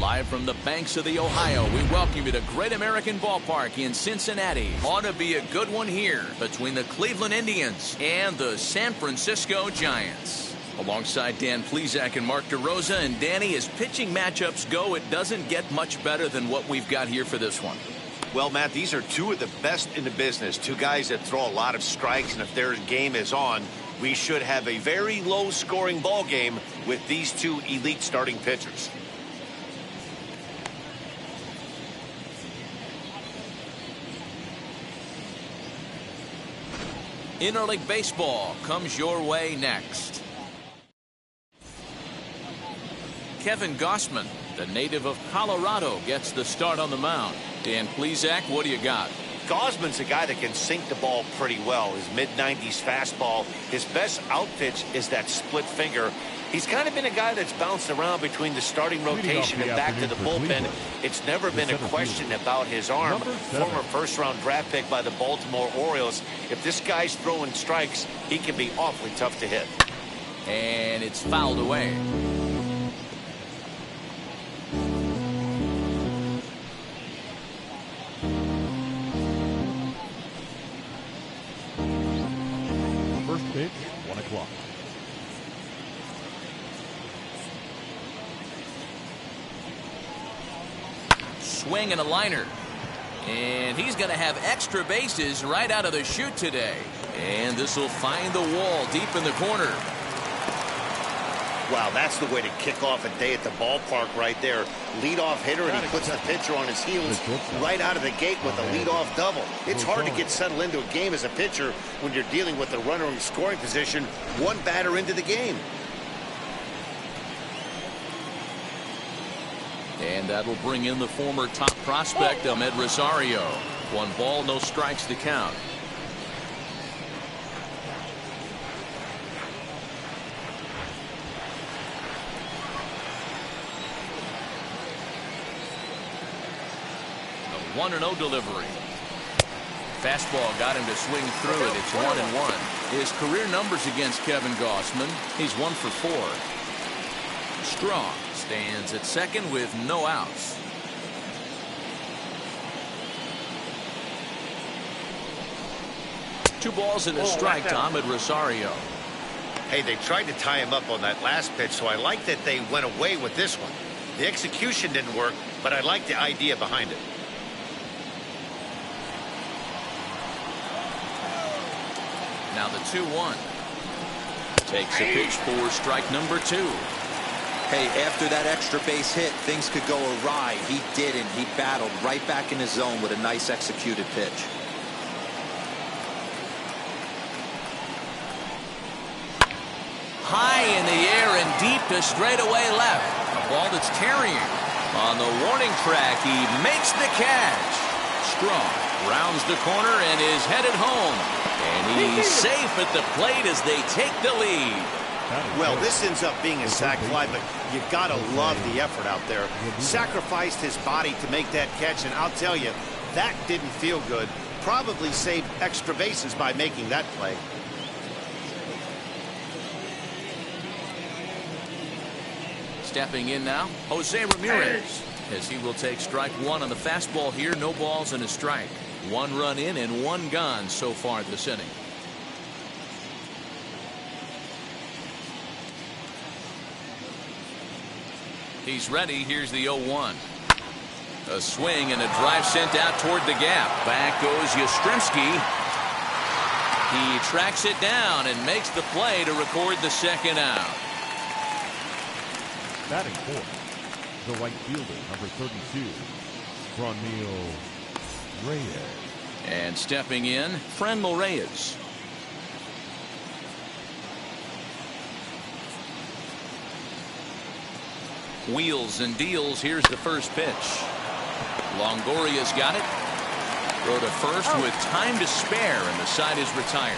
Live from the banks of the Ohio, we welcome you to Great American Ballpark in Cincinnati. Ought to be a good one here between the Cleveland Indians and the San Francisco Giants. Alongside Dan Plesac and Mark DeRosa, and Danny, as pitching matchups go, it doesn't get much better than what we've got here for this one. Well, Matt, these are two of the best in the business. Two guys that throw a lot of strikes, and if their game is on, we should have a very low-scoring ball game with these two elite starting pitchers. Interleague Baseball comes your way next. Kevin Gausman, the native of Colorado, gets the start on the mound. Dan Plesac, what do you got? Gausman's a guy that can sink the ball pretty well. His mid-90s fastball. His best out pitch is that split finger. He's kind of been a guy that's bounced around between the starting rotation and back to the bullpen. It's never been a question about his arm. Former first-round draft pick by the Baltimore Orioles. If this guy's throwing strikes, he can be awfully tough to hit. And it's fouled away. First pitch, 1 o'clock. Swing and a liner. And he's going to have extra bases right out of the chute today. And this will find the wall deep in the corner. Wow, that's the way to kick off a day at the ballpark right there. Leadoff hitter, and he puts the pitcher on his heels right out of the gate with a leadoff double. It's hard to get settled into a game as a pitcher when you're dealing with a runner in scoring position one batter into the game. And that'll bring in the former top prospect, Ahmed Rosario. 1 ball, no strikes to count. The 1-0 delivery. Fastball got him to swing through it. It's 1-1. His career numbers against Kevin Gausman, he's 1 for 4. Strong stands at second with no outs. Two balls and a strike to Ahmed Rosario. Hey, they tried to tie him up on that last pitch, so I like that they went away with this one. The execution didn't work, but I like the idea behind it. Now the 2-1. Takes a pitch for strike number 2. Hey, after that extra base hit, things could go awry. He didn't. He battled right back in his zone with a nice executed pitch. High in the air and deep to straightaway left. A ball that's carrying. On the warning track, he makes the catch. Strong rounds the corner and is headed home. And he's safe at the plate as they take the lead. Well, this ends up being a sac fly, but you gotta love the effort out there. Sacrificed his body to make that catch, and I'll tell you, that didn't feel good. Probably saved extra bases by making that play. Stepping in now, Jose Ramirez, as he will take strike 1 on the fastball here. No balls and a strike. 1 run in and 1 gone so far this inning. He's ready. Here's the 0-1. A swing and a drive sent out toward the gap. Back goes Yastrzemski. He tracks it down and makes the play to record the second out. Batting fourth, the right fielder, number 32, Franmil Reyes. And stepping in, Franmil Reyes. Wheels and deals. Here's the first pitch. Longoria's got it. Throw to first with time to spare, and the side is retired.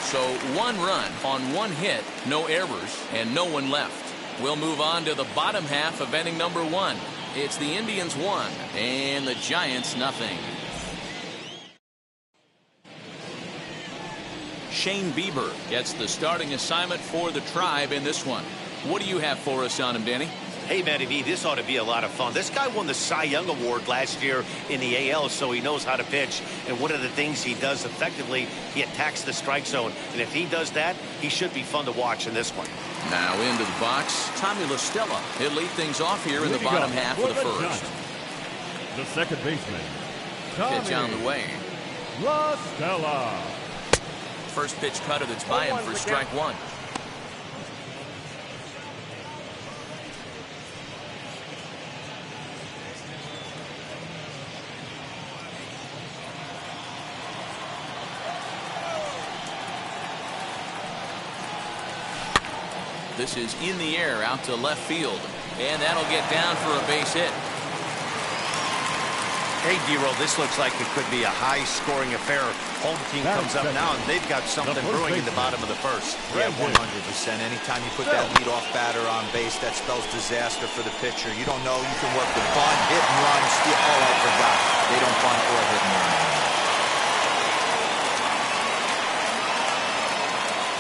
So 1 run on 1 hit, no errors, and no one left. We'll move on to the bottom half of inning number 1. It's the Indians 1 and the Giants nothing. Shane Bieber gets the starting assignment for the Tribe in this one. What do you have for us on him, Danny? Hey, Matty V, this ought to be a lot of fun. This guy won the Cy Young Award last year in the AL, so he knows how to pitch. And one of the things he does effectively, he attacks the strike zone. And if he does that, he should be fun to watch in this one. Now into the box, Tommy La Stella. He'll lead things off here in the bottom half of the first. The second baseman, Pitch on the way. La Stella. First pitch cutter that's by him for strike one. This is in the air out to left field, and that'll get down for a base hit. Hey, D-Roll, this looks like it could be a high-scoring affair. Home team comes up now, and they've got something brewing in the bottom of the first. Yeah, 100%. Anytime you put that leadoff batter on base, that spells disaster for the pitcher. You don't know. You can work the bunt, hit and run, steal. Oh, I forgot. They don't bunt or hit and run.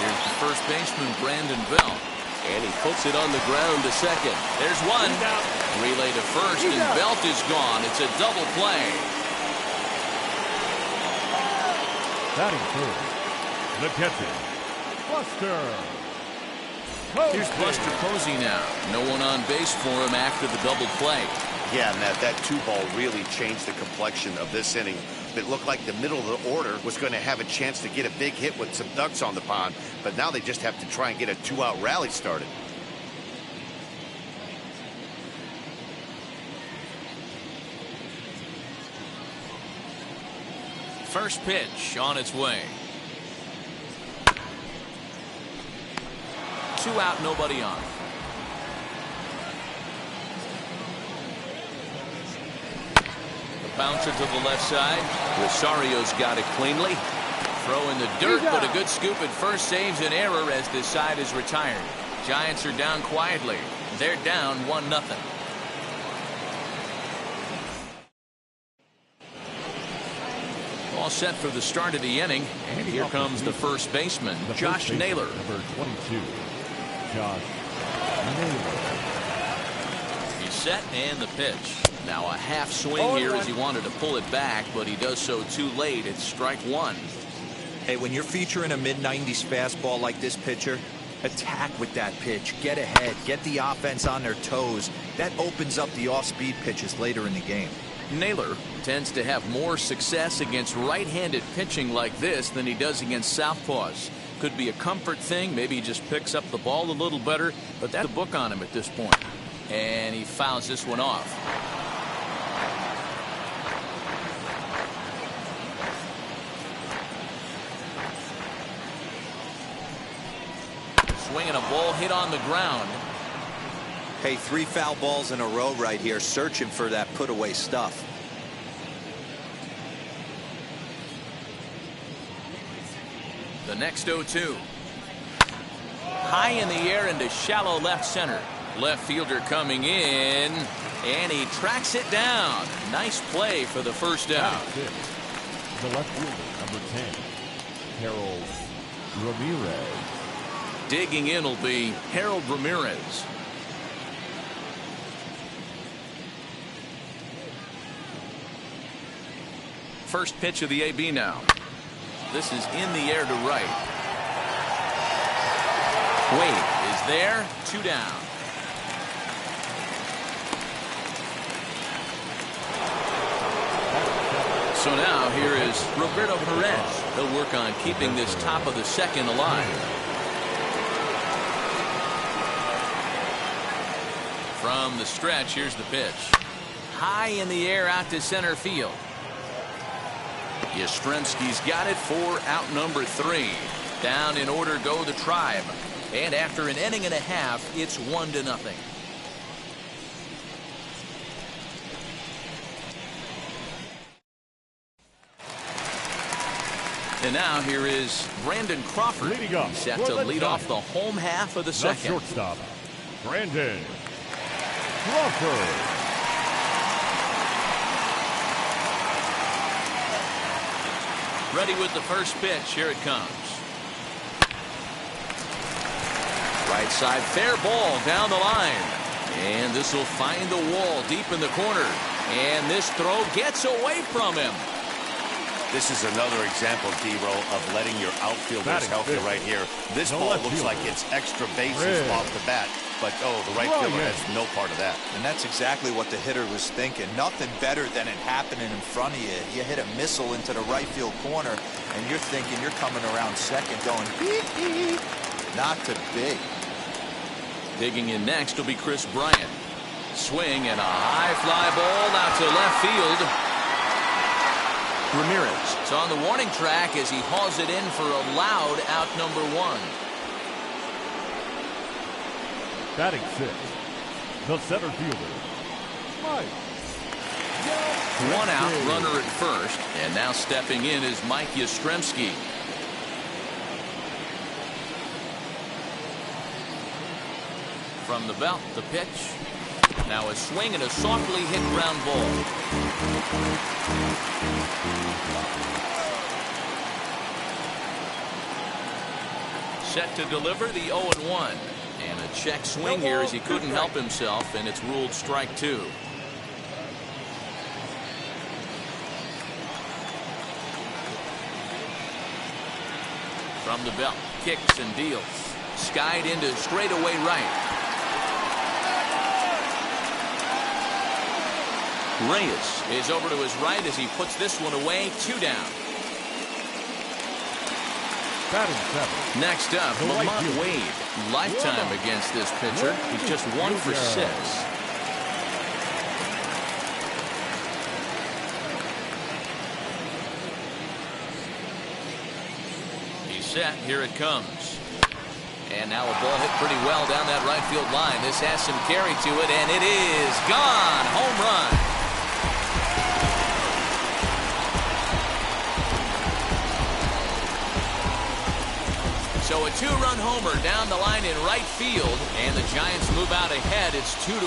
Here's the first baseman, Brandon Bell. And he puts it on the ground to second. There's one. Relay to first, and Belt is gone. It's a double play. Batting third, the catcher, Buster. Here's Buster Posey now. No one on base for him after the double play. Yeah, Matt, that 2-ball really changed the complexion of this inning. It looked like the middle of the order was going to have a chance to get a big hit with some ducks on the pond, but now they just have to try and get a 2-out rally started. First pitch on its way. 2 out, nobody on. Bouncer to the left side. Rosario's got it cleanly. Throw in the dirt, but a good scoop at first saves an error as this side is retired. Giants are down quietly. They're down 1-0. All set for the start of the inning, and here comes the first baseman, Josh Naylor. Number 22, Josh Naylor. He's set and the pitch. Now a half swing here as he wanted to pull it back, but he does so too late. It's strike one. Hey, when you're featuring a mid-90s fastball like this pitcher, attack with that pitch. Get ahead. Get the offense on their toes. That opens up the off-speed pitches later in the game. Naylor tends to have more success against right-handed pitching like this than he does against southpaws. Could be a comfort thing. Maybe he just picks up the ball a little better, but that's a book on him at this point. And he fouls this one off. Swinging a ball hit on the ground. Hey, 3 foul balls in a row right here, searching for that put-away stuff. The next 0-2. High in the air into shallow left center. Left fielder coming in, and he tracks it down. Nice play for the first out. The left fielder, number 10, Harold Ramirez. Digging in will be Harold Ramirez. First pitch of the AB now. This is in the air to right. Wade is there. 2 down. So now here is Roberto Perez. He'll work on keeping this top of the second alive. From the stretch, here's the pitch. High in the air out to center field. Yastrzemski's got it for out number 3. Down in order go the Tribe. And after an inning and a half, it's 1-0. And now here is Brandon Crawford. He's set to lead off the home half of the second. Shortstop, Brandon Crawford. Ready with the first pitch. Here it comes. Right side, fair ball down the line. And this will find the wall deep in the corner. And this throw gets away from him. This is another example, D-Row, of letting your outfielders help you right here. This ball looks like it's extra bases off the bat, but the right fielder has no part of that. And that's exactly what the hitter was thinking. Nothing better than it happening in front of you. You hit a missile into the right field corner, and you're thinking you're coming around second going, hee hee. Not to be. Digging in next will be Chris Bryant. Swing and a high fly ball out to left field. Ramirez is on the warning track as he hauls it in for a loud out number 1. Batting 6, the center fielder, Mike. 1 out, runner at first, and now stepping in is Mike Yastrzemski. From the belt, the pitch. Now a swing and a softly hit ground ball. Set to deliver the 0-1. And a check swing here as he couldn't help himself, and it's ruled strike 2. From the belt, kicks and deals. Skied into straightaway right. Reyes is over to his right as he puts this one away. 2 down. Batting 7. Next up, Lamont Wade. Lifetime against this pitcher. He's just 1 for 6. He's set. Here it comes. And now a ball hit pretty well down that right field line. This has some carry to it, and it is gone. Home run. So a 2-run homer down the line in right field, and the Giants move out ahead. It's 2-1.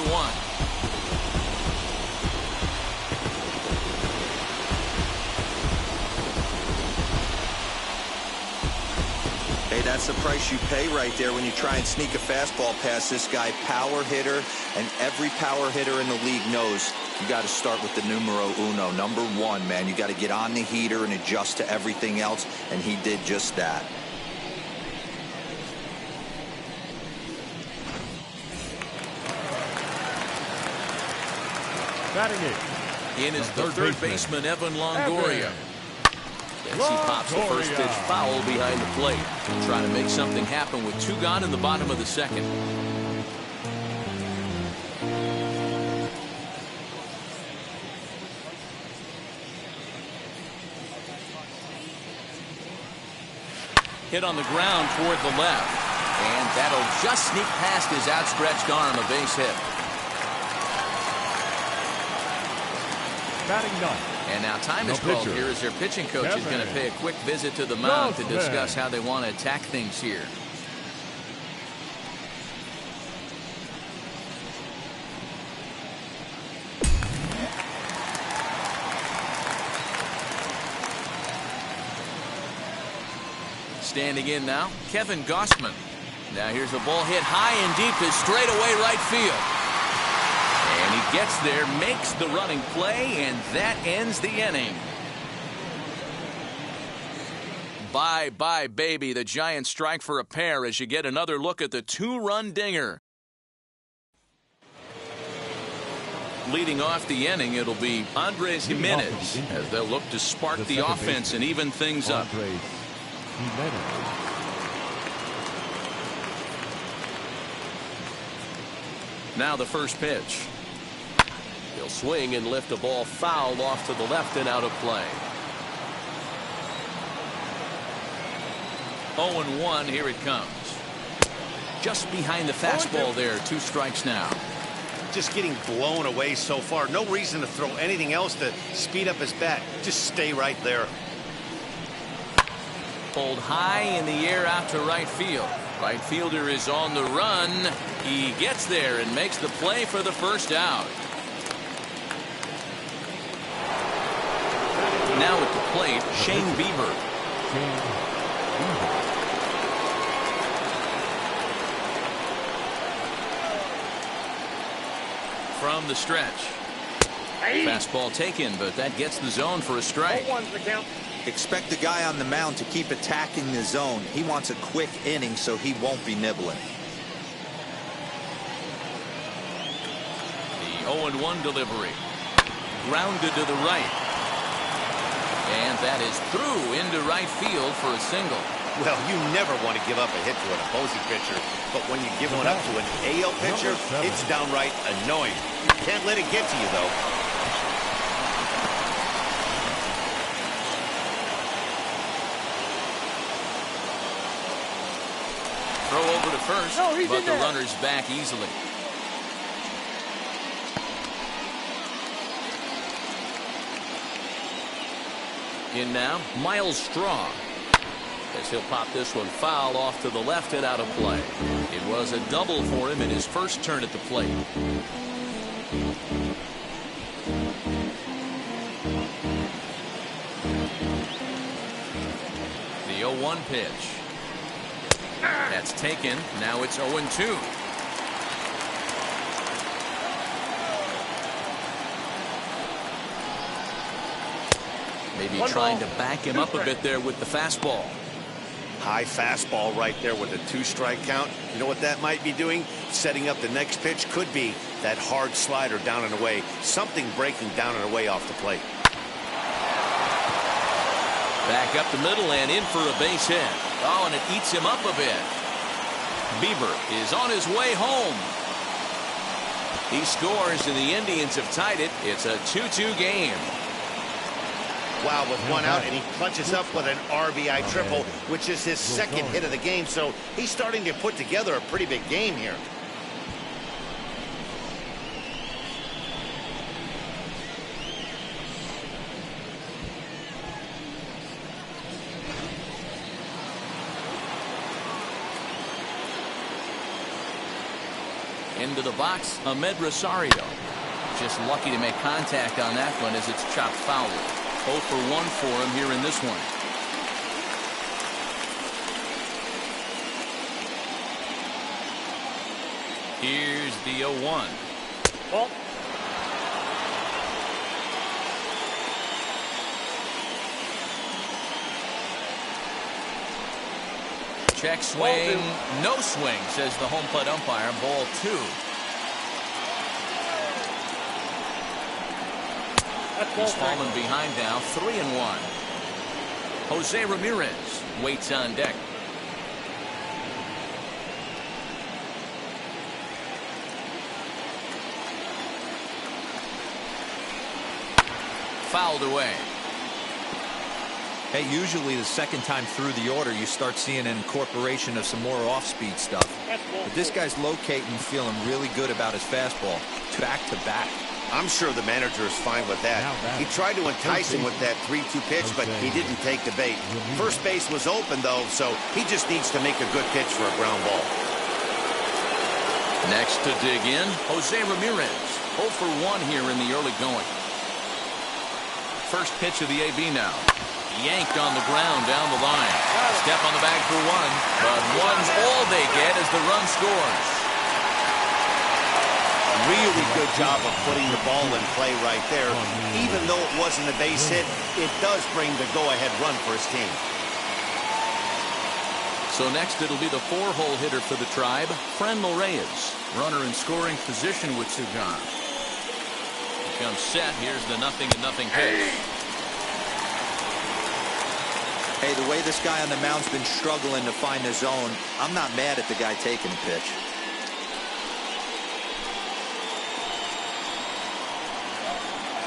Hey, that's the price you pay right there when you try and sneak a fastball past this guy. Power hitter, and every power hitter in the league knows you got to start with the numero uno, number 1, man. You got to get on the heater and adjust to everything else, and he did just that. Batting 8. In is the third baseman, Evan Longoria. As he pops the first pitch foul behind the plate. Trying to make something happen with 2 gone in the bottom of the second. Hit on the ground toward the left. And that'll just sneak past his outstretched arm, a base hit. Batting 9. And now time is called here as their pitching coach is going to pay a quick visit to the mound to discuss how they want to attack things here. Standing in now, Kevin Gossman. Now here's a ball hit high and deep to straightaway right field. And he gets there, makes the running play, and that ends the inning. Bye-bye, baby. The Giants strike for a pair as you get another look at the 2-run dinger. Leading off the inning, it'll be Andres Jimenez as they'll look to spark the offense and even things up. Now the first pitch. He'll swing and lift a ball foul off to the left and out of play. 0-1, here it comes. Just behind the fastball there, 2 strikes now. Just getting blown away so far. No reason to throw anything else to speed up his bat. Just stay right there. Pulled high in the air out to right field. Right fielder is on the run. He gets there and makes the play for the first out. Now at the plate, Shane Bieber. from the stretch. Fastball taken, but that gets the zone for a strike. Expect the guy on the mound to keep attacking the zone. He wants a quick inning, so he won't be nibbling. The 0-1 delivery. Grounded to the right. And that is through into right field for a single. Well, you never want to give up a hit to an opposing pitcher, but when you give one up to an AL pitcher, it's downright annoying. You can't let it get to you, though. Throw over to first, but the runner's back easily. In now, Miles Straw. As he'll pop this one foul off to the left and out of play. It was a double for him in his first turn at the plate. The 0-1 pitch. That's taken. Now it's 0-2. Maybe trying to back him up a bit there with the fastball. High fastball right there with a 2-strike count. You know what that might be doing? Setting up the next pitch. Could be that hard slider down and away. Something breaking down and away off the plate. Back up the middle and in for a base hit. Oh, and it eats him up a bit. Bieber is on his way home. He scores and the Indians have tied it. It's a 2-2 game. Wow, with one out, and he punches up with an RBI triple, which is his second hit of the game. So he's starting to put together a pretty big game here. Into the box, Ahmed Rosario. Just lucky to make contact on that one as it's chopped foul. 0 for 1 for him here in this one. Here's the 0-1. Well, check swing. No swing, says the home plate umpire. Ball 2. He's fallen behind now, 3-1. Jose Ramirez waits on deck. Fouled away. Hey, usually the second time through the order, you start seeing an incorporation of some more off-speed stuff. But this guy's locating, feeling really good about his fastball. Back to back. I'm sure the manager is fine with that. He tried to entice him with that 3-2 pitch, but he didn't take the bait. First base was open, though, so he just needs to make a good pitch for a ground ball. Next to dig in, Jose Ramirez. 0 for 1 here in the early going. First pitch of the AB now. Yanked on the ground down the line. Step on the bag for 1, but one's all they get as the run scores. Really good job of putting the ball in play right there. Even though it wasn't a base hit, it does bring the go-ahead run for his team. So next it'll be the 4-hole hitter for the Tribe, Franmil Reyes. Runner in scoring position with Sugan. He comes set. Here's the 0-0 pitch. Hey, the way this guy on the mound's been struggling to find the zone, I'm not mad at the guy taking the pitch.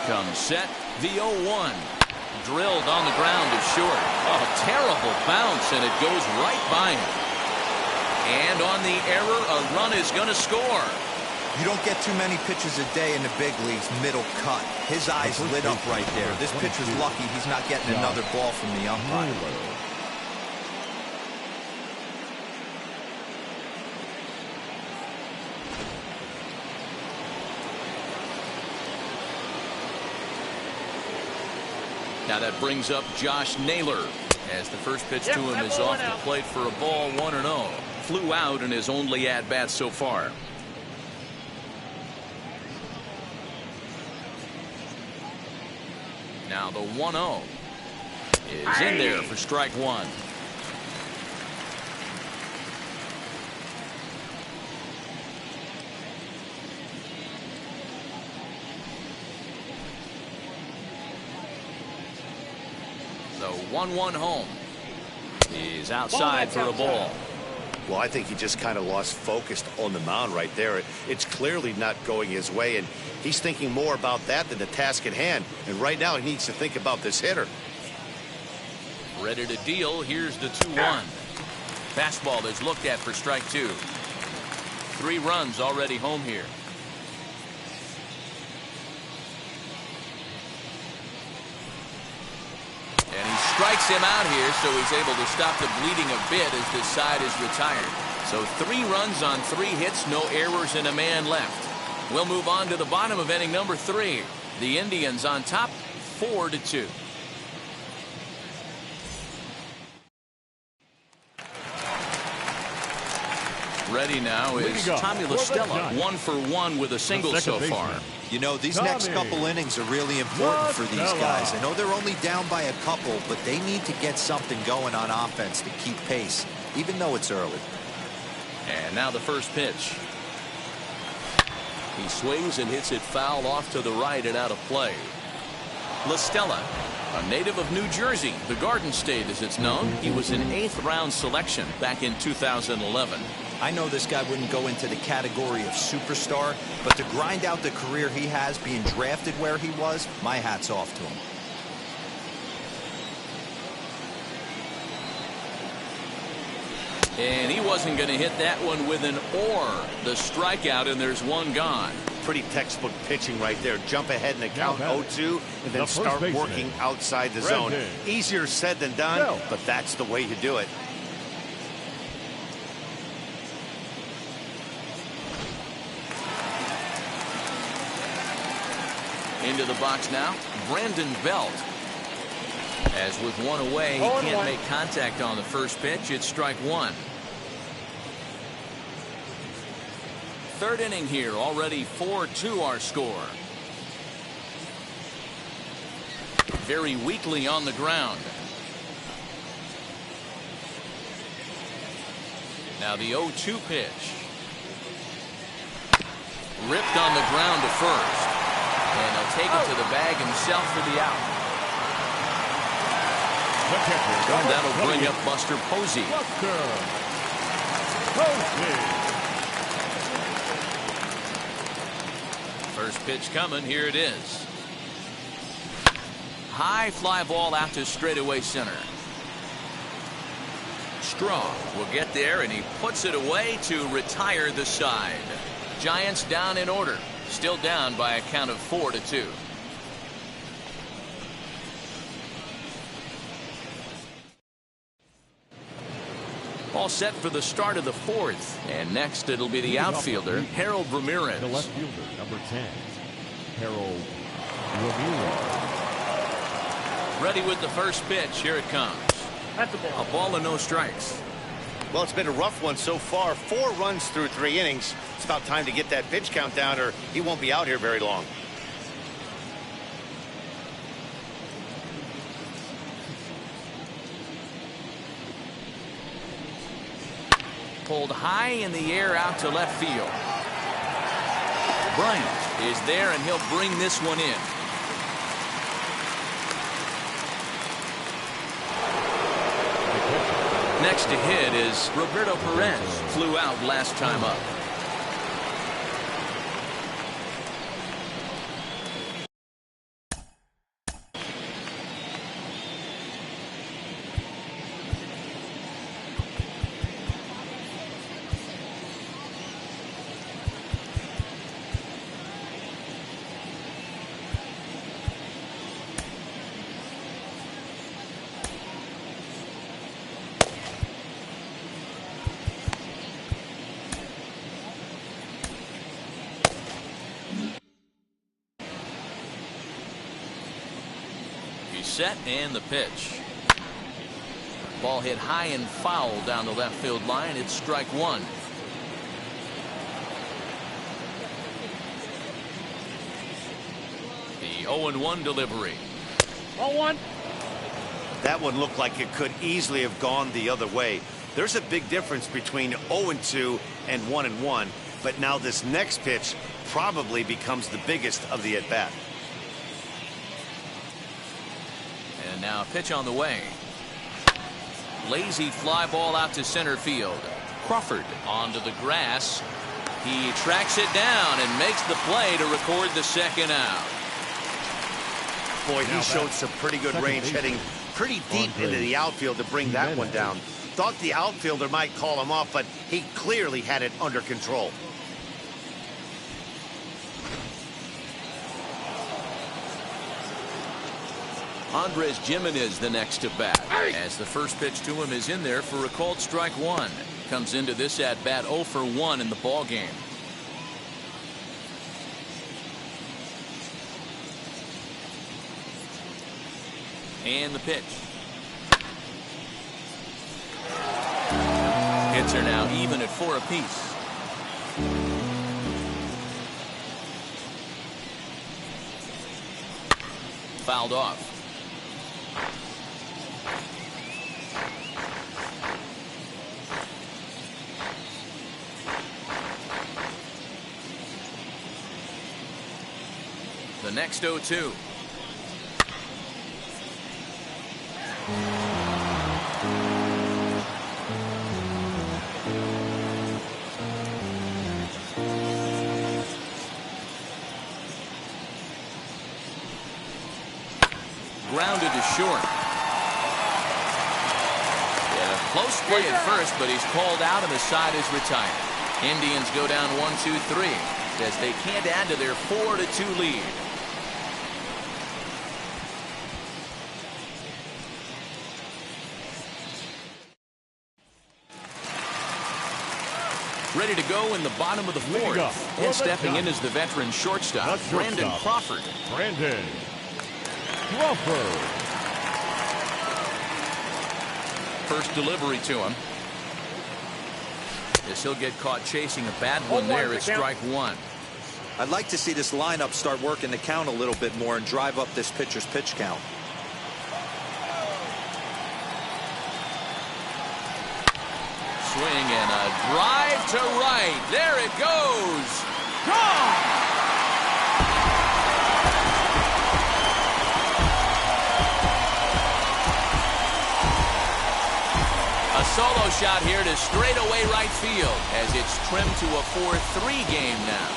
Comes set, the 0-1. Drilled on the ground to short. Oh, terrible bounce, and it goes right by him. And on the error, a run is going to score. You don't get too many pitches a day in the big leagues, middle cut. His eyes lit up right there. This pitcher's lucky he's not getting another ball from the umpire. Now that brings up Josh Naylor as the first pitch to him is off the plate for a ball 1-0. Flew out in his only at-bat so far. Now the 1-0 is in there for strike one. The 1-1 home. He's outside for a ball. Well, I think he just kind of lost focus on the mound right there. It's clearly not going his way, and he's thinking more about that than the task at hand. And right now, he needs to think about this hitter. Ready to deal. Here's the 2-1. Fastball is looked at for strike two. 3 runs already home here. And he strikes him out here, so he's able to stop the bleeding a bit as this side is retired. So 3 runs on 3 hits, no errors, and a man left. We'll move on to the bottom of inning number 3. The Indians on top, 4-2. Ready now is Tommy La Stella, 1 for 1 with a single so far. You know, these next couple innings are really important for these guys. I know they're only down by a couple, but they need to get something going on offense to keep pace, even though it's early. And now the first pitch. He swings and hits it foul off to the right and out of play. La Stella, a native of New Jersey, the Garden State as it's known. He was an 8th round selection back in 2011. I know this guy wouldn't go into the category of superstar, but to grind out the career he has being drafted where he was, my hat's off to him. And he wasn't going to hit that one with an or. The strikeout, and there's one gone. Pretty textbook pitching right there. Jump ahead in the count 0-2 and then start working outside the zone. Easier said than done, but that's the way to do it. Into the box now, Brandon Belt. As with one away, he can't make contact on the first pitch. It's strike one. 3rd inning here, already 4-2 our score. Very weakly on the ground. Now the 0-2 pitch. Ripped on the ground to first. And he'll take it to the bag himself for the out. And that'll bring up Buster Posey. First pitch coming. Here it is. High fly ball out to straightaway center. Strong will get there, and he puts it away to retire the side. Giants down in order. Still down by a count of 4-2. All set for the start of the 4th. And next it'll be the outfielder, Harold Ramirez. The left fielder, number 10, Harold Ramirez. Ready with the first pitch. Here it comes. That's a ball. A ball and no strikes. Well, it's been a rough one so far. 4 runs through 3 innings. It's about time to get that pitch count down, or he won't be out here very long. Pulled high in the air out to left field. Bryant is there, and he'll bring this one in. Next to hit is Roberto Perez. Flew out last time up. Set and the pitch. Ball hit high and foul down the left field line. It's strike one. The 0-1 delivery. 0-1. That one looked like it could easily have gone the other way. There's a big difference between 0-2 and 1-1, but now this next pitch probably becomes the biggest of the at-bat. And now a pitch on the way. Lazy fly ball out to center field. Crawford onto the grass. He tracks it down and makes the play to record the second out. Boy, he showed some pretty good range heading pretty deep into the outfield to bring that one down. Thought the outfielder might call him off, but he clearly had it under control. Andres Gimenez the next to bat, as the first pitch to him is in there for a called strike one. Comes into this at bat 0 for 1 in the ball game. And the pitch. Hits are now even at 4 apiece. Fouled off. The next 0-2. Grounded to short. Yeah, close play at first, but he's called out and the side is retired. Indians go down 1-2-3 as they can't add to their 4-2 lead. Ready to go in the bottom of the fourth. And stepping in is the veteran shortstop, Brandon Crawford. Brandon Crawford. First delivery to him. As he'll get caught chasing a bad one there at strike one. I'd like to see this lineup start working the count a little bit more and drive up this pitcher's pitch count. Swing and a drive to right. There it goes. Gone! A solo shot here to straightaway right field as it's trimmed to a 4-3 game now.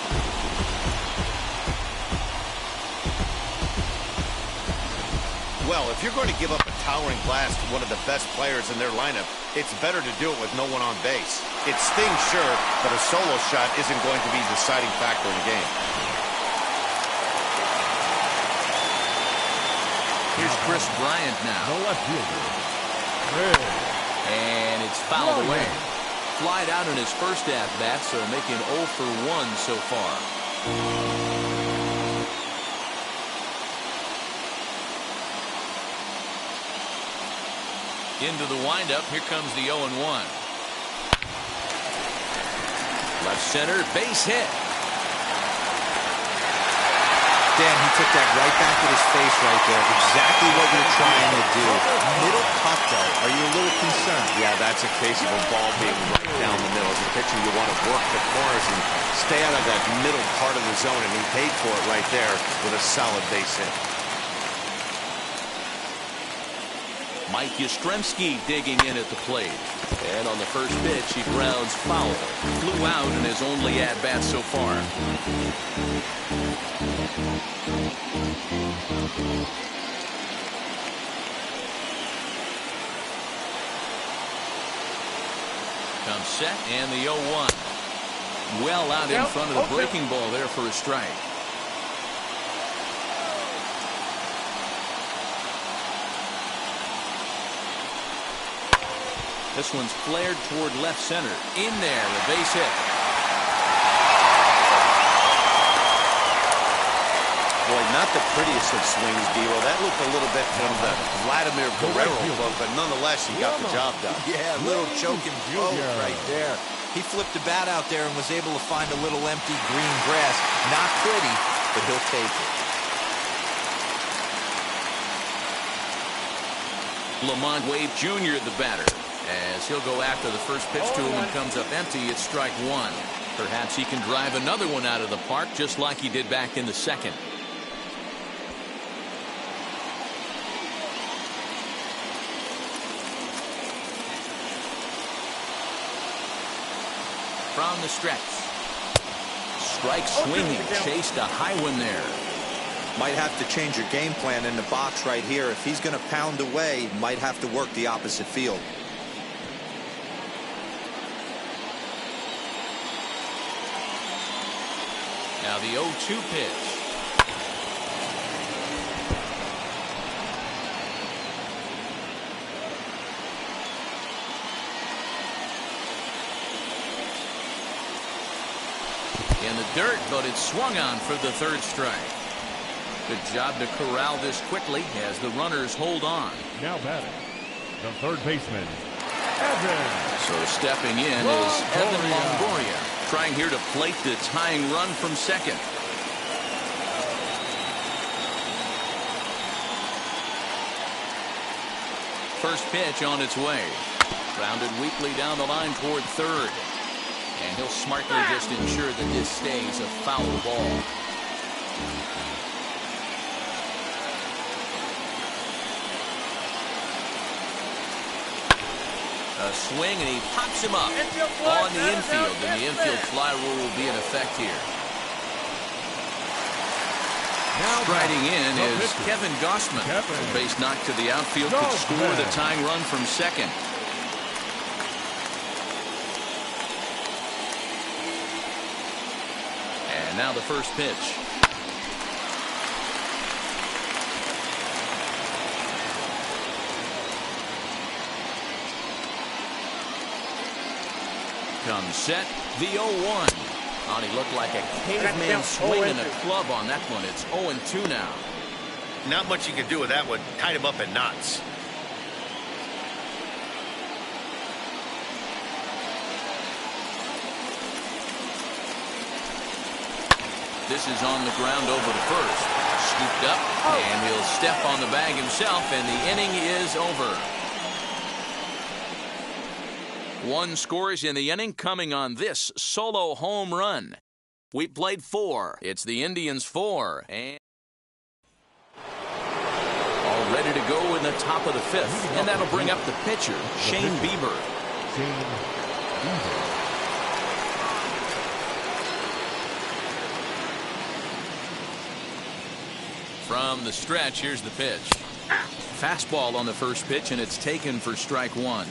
Well, if you're going to give up a towering blast to one of the best players in their lineup, it's better to do it with no one on base. It stings, sure, but a solo shot isn't going to be the deciding factor in the game. Here's Chris Bryant now. The left fielder. And it's fouled away. Flied out in his first at-bat, so making 0 for 1 so far. Into the windup. Here comes the 0-1. Left center, base hit. Dan, he took that right back at his face right there. Exactly what you're trying to do. Middle cut, though. Are you a little concerned? Yeah, that's a case of a ball being right down the middle. As a pitcher, you want to work the corners and stay out of that middle part of the zone, and he paid for it right there with a solid base hit. Mike Yastrzemski digging in at the plate. And on the first pitch, he grounds foul. Flew out in his only at-bat so far. Comes set, and the 0-1. Well out in front of the breaking ball there for a strike. This one's flared toward left center. In there, a base hit. Boy, not the prettiest of swings, D-Ro. That looked a little bit from the Vladimir Guerrero book, but nonetheless, he got the job done. Yeah, a little choking blow right there. He flipped the bat out there and was able to find a little empty green grass. Not pretty, but he'll take it. Lamont Wade Jr. the batter, as he'll go after the first pitch to him and comes up empty. It's strike one. Perhaps he can drive another one out of the park just like he did back in the second. From the stretch. Strike swinging, chased a high one there. Might have to change your game plan in the box right here. If he's going to pound away, might have to work the opposite field. Now the 0-2 pitch. In the dirt, but it's swung on for the third strike. Good job to corral this quickly as the runners hold on. Now batting, the third baseman, Evan. So stepping in is Evan Longoria, trying here to plate the tying run from second. First pitch on its way. Grounded weakly down the line toward third. And he'll smartly just ensure that this stays a foul ball. A swing, and he pops him up on the infield, and the infield fly rule will be in effect here. Striding in is Kevin Gossman. A base knock to the outfield could score the tying run from second. And now the first pitch. Comes set, the 0-1. Oh, he looked like a caveman swinging a club on that one. It's 0-2 now. Not much you can do with that one. Tied him up in knots. This is on the ground over to first. Scooped up, and he'll step on the bag himself, and the inning is over. One scores in the inning coming on this solo home run. We played 4. It's the Indians 4. And all ready to go in the top of the 5th. And that'll bring up the pitcher, Shane Bieber. From the stretch, here's the pitch. Fastball on the first pitch, and it's taken for strike one.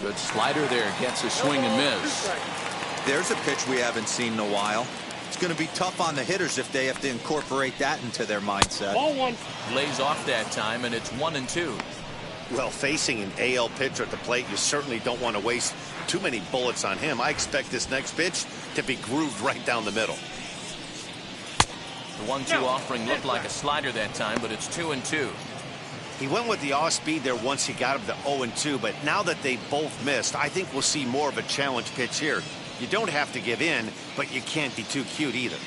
Good slider there, gets a swing and miss. There's a pitch we haven't seen in a while. It's going to be tough on the hitters if they have to incorporate that into their mindset. Ball one. Lays off that time, and it's 1-2. Well, facing an AL pitcher at the plate, you certainly don't want to waste too many bullets on him. I expect this next pitch to be grooved right down the middle. The 1-2 offering looked like a slider that time, but it's 2-2. He went with the off speed there once he got him to 0-2, but now that they both missed, I think we'll see more of a challenge pitch here. You don't have to give in, but you can't be too cute either.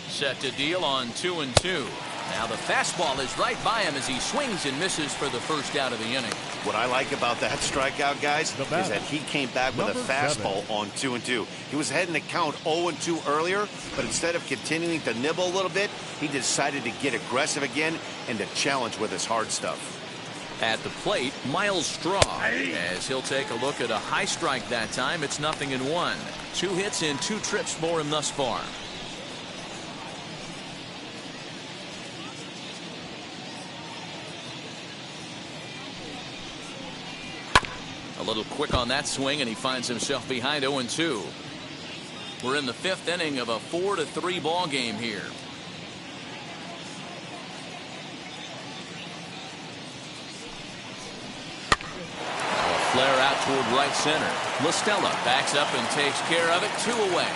Set to deal on 2-2. Now the fastball is right by him as he swings and misses for the first out of the inning. What I like about that strikeout, guys, is that he came back with a fastball on 2-2. He was heading to count 0-2 earlier, but instead of continuing to nibble a little bit, he decided to get aggressive again and to challenge with his hard stuff. At the plate, Miles Straw, as he'll take a look at a high strike that time. It's 0-1. 2 hits and 2 trips for him thus far. A little quick on that swing, and he finds himself behind 0-2. We're in the 5th inning of a 4-3 ball game here. A flare out toward right center. LaStella backs up and takes care of it. 2 away.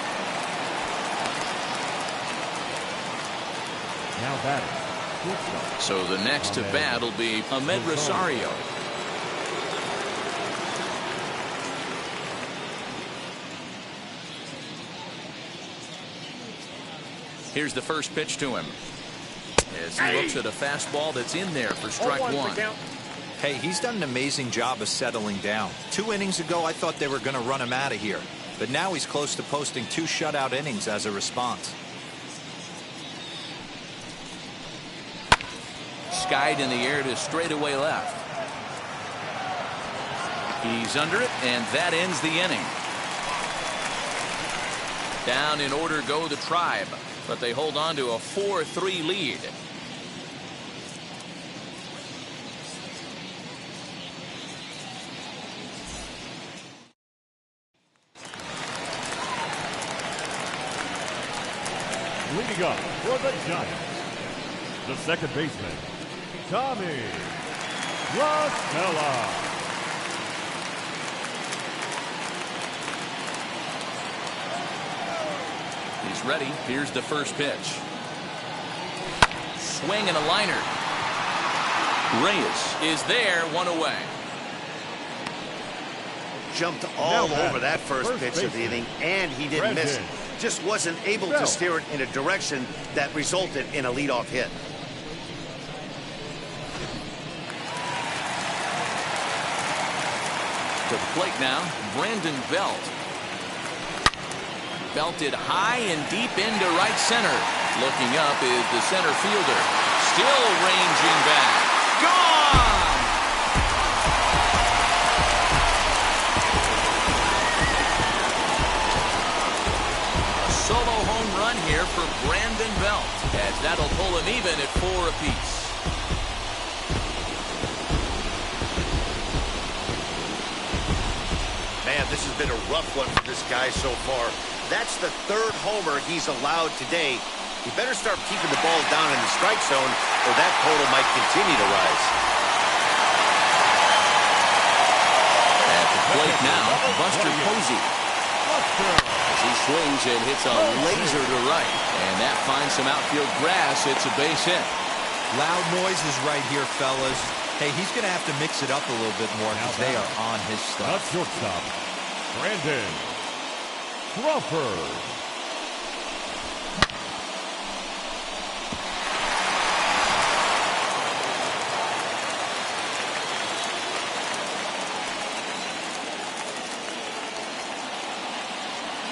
Now batting. So the next to bat will be Ahmed Rosario. Here's the first pitch to him. As he looks at a fastball that's in there for strike one. Hey, he's done an amazing job of settling down. 2 innings ago, I thought they were going to run him out of here. But now he's close to posting 2 shutout innings as a response. Skied in the air to straightaway left. He's under it, and that ends the inning. Down in order go the Tribe, but they hold on to a 4-3 lead. Leading up for the Giants, the second baseman, Tommy Rosella. He's ready. Here's the first pitch. Swing and a liner. Reyes is there, 1 away. Jumped all over that first pitch of the inning, and he didn't miss it. Just wasn't able to steer it in a direction that resulted in a leadoff hit. To the plate now, Brandon Belt. Belted high and deep into right center. Looking up is the center fielder. Still ranging back. Gone! A solo home run here for Brandon Belt, as that'll pull him even at 4 apiece. Man, this has been a rough one for this guy so far. That's the 3rd homer he's allowed today. He better start keeping the ball down in the strike zone, or that total might continue to rise. At the plate now, Buster Posey. As he swings and hits a laser to right, and that finds some outfield grass. It's a base hit. Loud noises right here, fellas. Hey, he's going to have to mix it up a little bit more because they are on his stuff. Not shortstop, Brandon Crawford.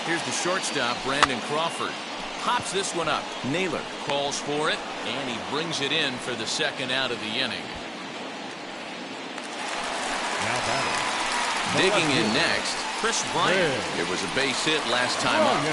Here's the shortstop, Brandon Crawford. Pops this one up. Naylor calls for it, and he brings it in for the second out of the inning. Now batting. Digging in next, Chris Bryant. It was a base hit last time up.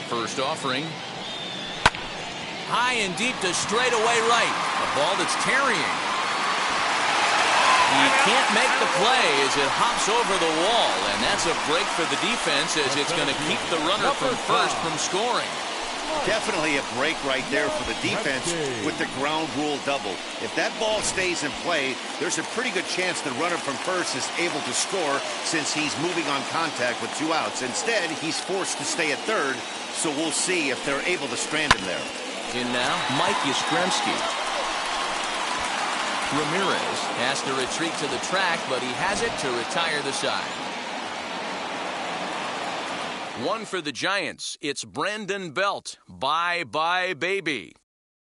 First offering. High and deep to straightaway right. A ball that's tarrying. He can't make the play as it hops over the wall, and that's a break for the defense as it's going to keep the runner from first from scoring. Definitely a break right there for the defense with the ground rule double. If that ball stays in play, there's a pretty good chance the runner from first is able to score since he's moving on contact with 2 outs. Instead, he's forced to stay at third, so we'll see if they're able to strand him there. In now, Mike Yastrzemski. Ramirez has to retreat to the track, but he has it to retire the side. 1 for the Giants. It's Brandon Belt. Bye-bye, baby.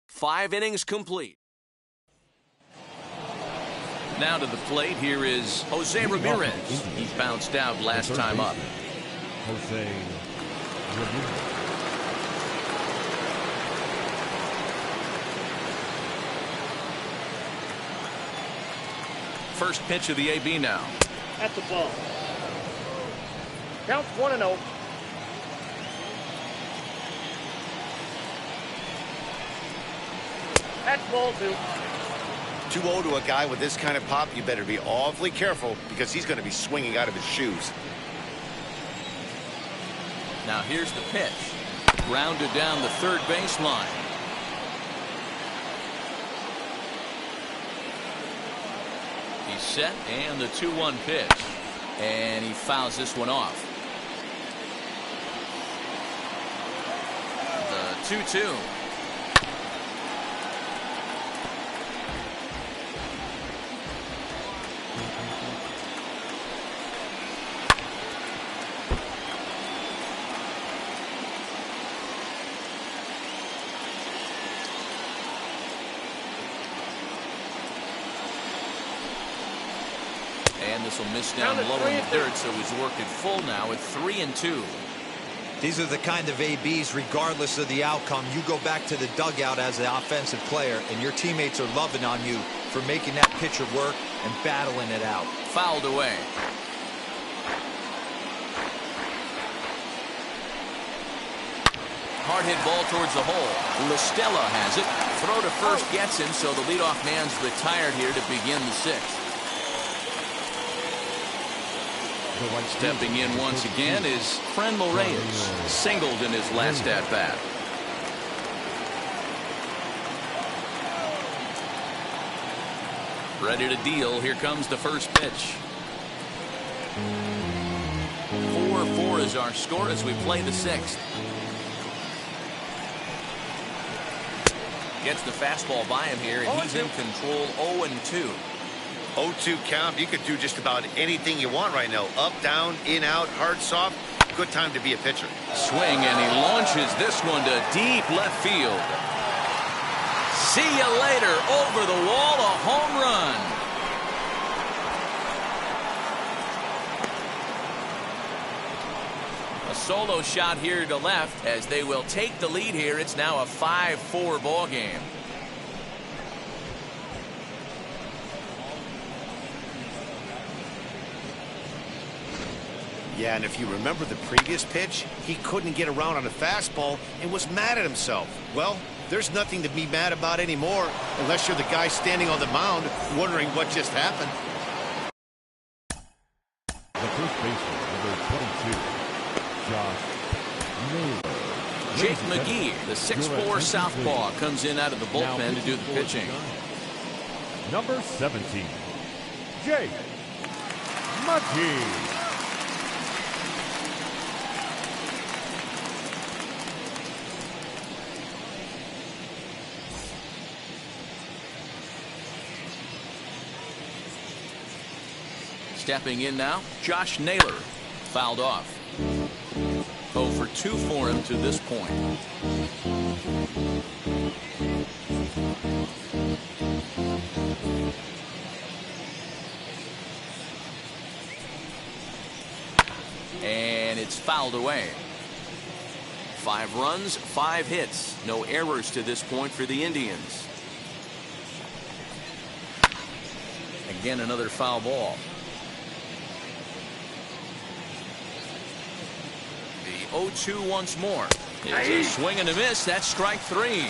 5 innings complete. Now to the plate, here is Jose Ramirez. He bounced out last time up. Jose Ramirez. First pitch of the AB now. At the ball. Counts 1-0. That's ball 2. 2-0 to a guy with this kind of pop, you better be awfully careful because he's going to be swinging out of his shoes. Now here's the pitch. Grounded down the third baseline. He's set, and the 2-1 pitch. And he fouls this one off. The 2-2. And this will miss down low in the dirt, so he's worked it full now at 3-2. These are the kind of ABs, regardless of the outcome. You go back to the dugout as the offensive player, and your teammates are loving on you for making that pitcher work and battling it out. Fouled away. Hard hit ball towards the hole. LaStella has it. Throw to first gets him, so the leadoff man's retired here to begin the sixth. Stepping in once again is Franmil Reyes. Singled in his last at-bat. Ready to deal. Here comes the first pitch. 4-4 is our score as we play the sixth. Gets the fastball by him here, and he's in control. 0-2. 0-2 count. You could do just about anything you want right now. Up, down, in, out, hard, soft. Good time to be a pitcher. Swing, and he launches this one to deep left field. See you later. Over the wall, a home run. A solo shot here to left as they will take the lead here. It's now a 5-4 ball game. Yeah, and if you remember the previous pitch, he couldn't get around on a fastball and was mad at himself. Well, there's nothing to be mad about anymore unless you're the guy standing on the mound wondering what just happened. The first baseman, number 22, Josh Naylor. Jake McGee, the 6'4 southpaw, comes in out of the bullpen to do the pitching. Number 17, Jake McGee. Stepping in now, Josh Naylor. Fouled off. 0 for 2 for him to this point. And it's fouled away. 5 runs, 5 hits. No errors to this point for the Indians. Again, another foul ball. 0-2 once more. It's a swing and a miss. That's strike 3.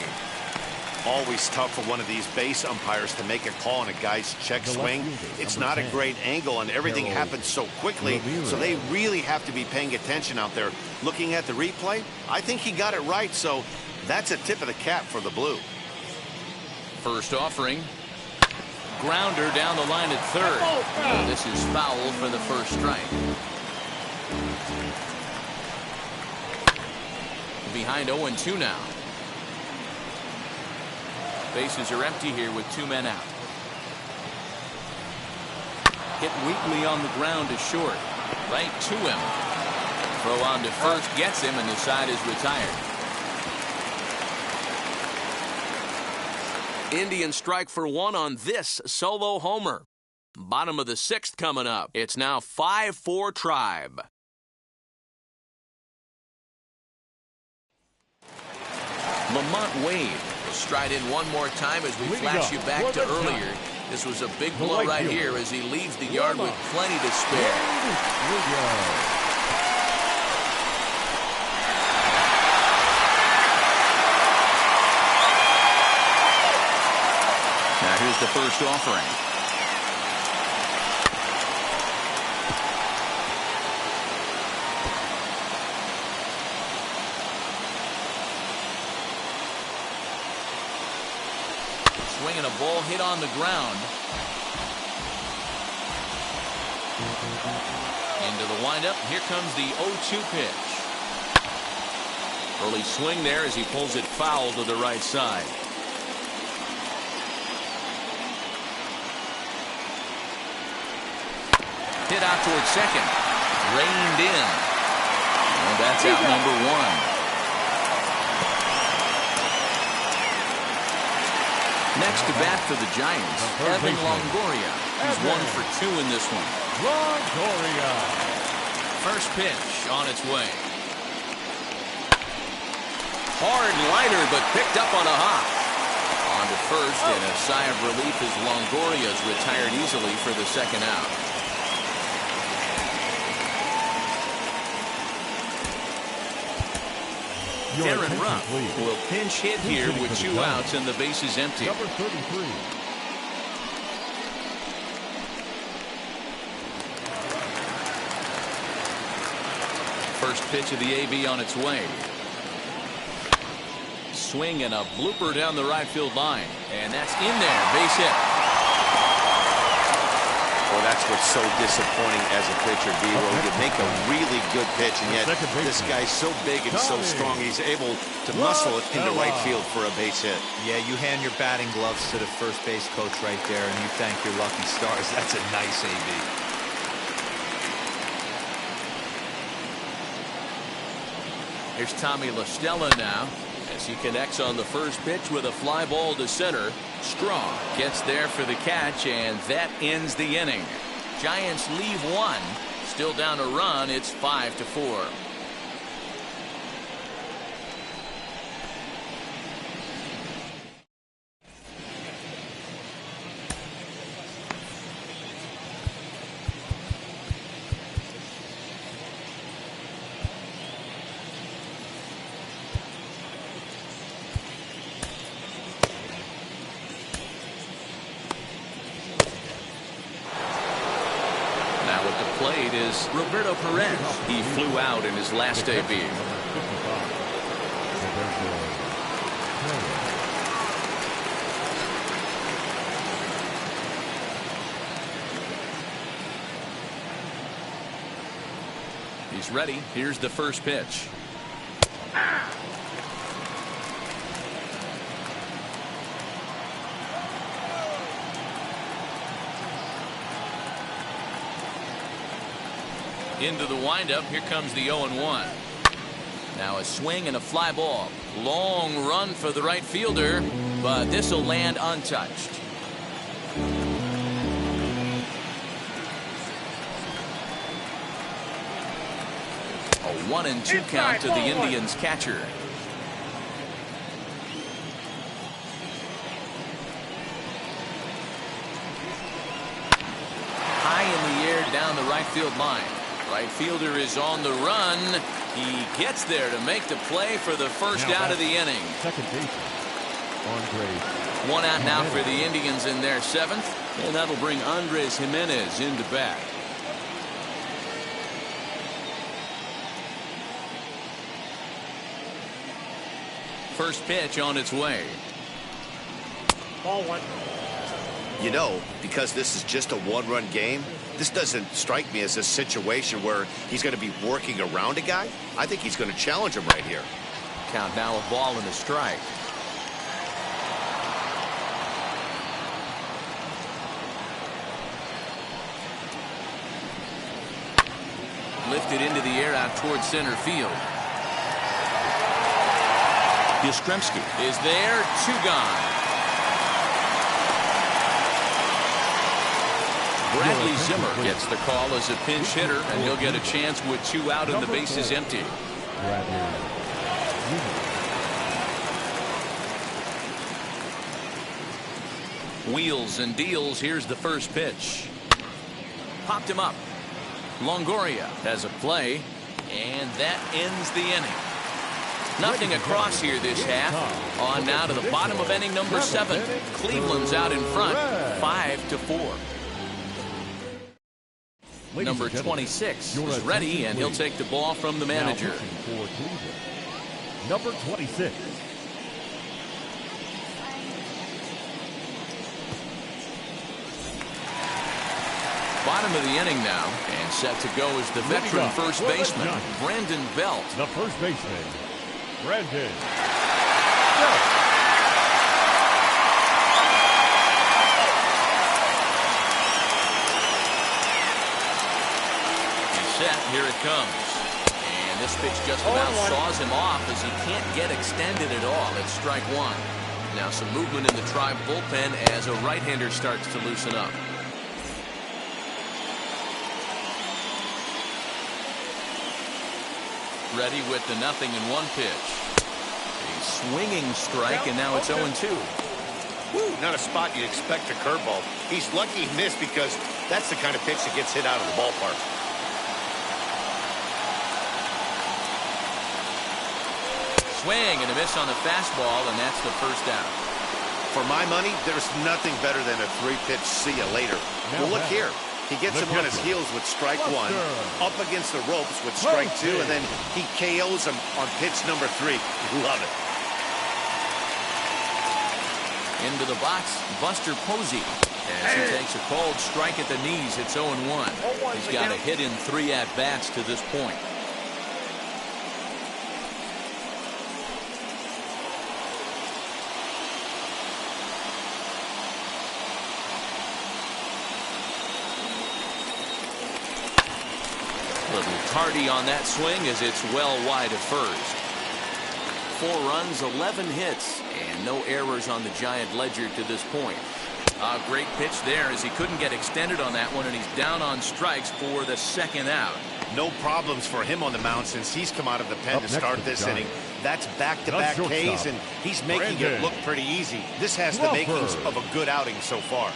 Always tough for one of these base umpires to make a call on a guy's check swing. It's not a great angle, and everything happens so quickly, so they really have to be paying attention out there. Looking at the replay, I think he got it right, so that's a tip of the cap for the Blue. First offering. Grounder down the line at third. And this is foul for the first strike. Behind 0-2 now. Bases are empty here with 2 men out. Hit weakly on the ground to short. Right to him. Throw on to first gets him, and the side is retired. Indians strike for 1 on this solo homer. Bottom of the 6th coming up. It's now 5-4 Tribe. Lamont Wade will stride in one more time as we flash you back to earlier. This was a big blow right here as he leaves the yard with plenty to spare. Now here's the first offering. Swinging a ball hit on the ground. the windup. Here comes the 0-2 pitch. Early swing there as he pulls it foul to the right side. Hit out towards second. Reined in. And that's out number one. Next to bat for the Giants, Evan Longoria. He's 1 for 2 in this one. Longoria. First pitch on its way. Hard liner, but picked up on a hop. On to first, and a sigh of relief as Longoria's retired easily for the second out. Darren Ruff will pinch hit here with 2 outs and the bases empty. Number 33. First pitch of the AB on its way. Swing and a blooper down the right field line, and that's in there. Base hit. Well, that's what's so disappointing as a pitcher, D-Roll. You make a really good pitch, and yet this guy's so big and so strong, he's able to muscle it into right field for a base hit. Yeah, you hand your batting gloves to the first base coach right there, and you thank your lucky stars. That's a nice AB. Here's Tommy La Stella now as he connects on the first pitch with a fly ball to center. Strong gets there for the catch, and that ends the inning. Giants leave 1. Still down a run. It's 5-4. Is Roberto Perez. He flew out in his last AB. He's ready. Here's the first pitch. Into the windup. Here comes the 0-1. Now a swing and a fly ball. Long run for the right fielder, but this will land untouched. A 1-2 count to the Indians catcher. High in the air down the right field line. Right fielder is on the run. He gets there to make the play for the first out of the inning. Second base. Andre. 1 out now for the Indians in their 7th, and that'll bring Andres Jimenez into bat. First pitch on its way. Ball 1. You know, because this is just a 1-run game, this doesn't strike me as a situation where he's going to be working around a guy. I think he's going to challenge him right here. Count now, a ball and a strike. Lifted into the air out towards center field. Yastrzemski is there. 2 gone. Bradley Zimmer gets the call as a pinch hitter, and he'll get a chance with 2 out and the bases empty. Wheels and deals. Here's the first pitch. Popped him up. Longoria has a play, and that ends the inning. Nothing across here this half. On now to the bottom of inning number 7. Cleveland's out in front, 5-4. Number 26 is ready, and he'll take the ball from the manager. Number 26. bottom of the inning now, and set to go is the veteran first baseman, Brandon Belt. The first baseman, Brandon Belt. He's set. Here it comes. And this pitch just about saws him off as he can't get extended at all. It's strike one. Now some movement in the Tribe bullpen as a right-hander starts to loosen up. Ready with the 0-1 pitch. A swinging strike, and now it's 0-2. Woo, not a spot you'd expect a curveball. He's lucky he missed because that's the kind of pitch that gets hit out of the ballpark. Swing and a miss on the fastball, and that's the first out. For my money, there's nothing better than a 3-pitch see you later. Well, look here. He gets him on his heels with strike one, up against the ropes with strike two, and then he KOs him on pitch number 3. Love it. Into the box, Buster Posey. As he takes a cold strike at the knees, it's 0-1. He's got a hit in 3 at-bats to this point. Hardy on that swing as it's well wide of first. 4 runs, 11 hits, and no errors on the Giant ledger to this point. A great pitch there as he couldn't get extended on that one, and he's down on strikes for the second out. No problems for him on the mound since he's come out of the pen to start this inning. That's back-to-back Ks, and he's making it look pretty easy. This has the makings of a good outing so far.